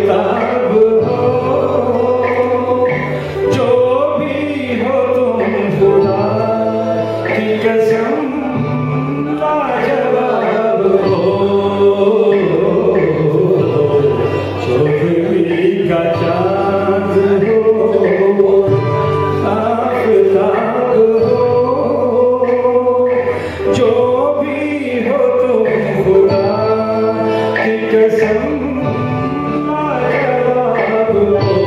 आफताब हो, जो भी हो तुम खुदा की कसम लाजवाब हो, चौधरी का चांद हो, आफताब हो, जो भी हो तुम खुदा की कसम लाजवाब हो,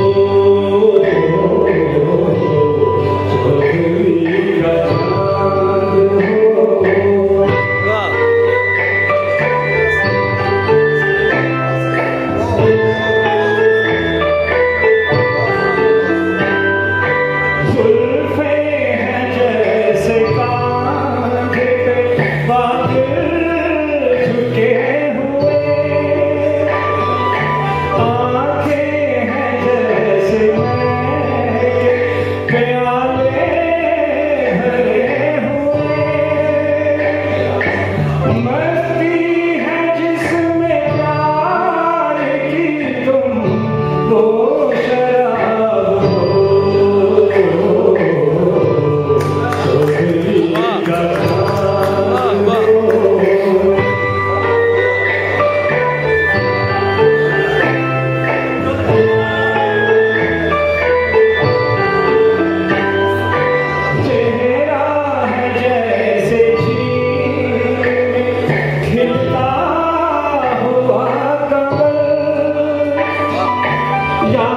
चौधरी का चांद हो। जुल्फे हैं जैसे कांधे पे बादल झुके हुए, आंखें हैं जैसे महके प्याले भरे हुए, मस्ती है जिसमें प्यार की तुम वो शराब हो, चौधरी का चांद हो। चेहरा है जैसे झील में खिलता हुआ कमल, या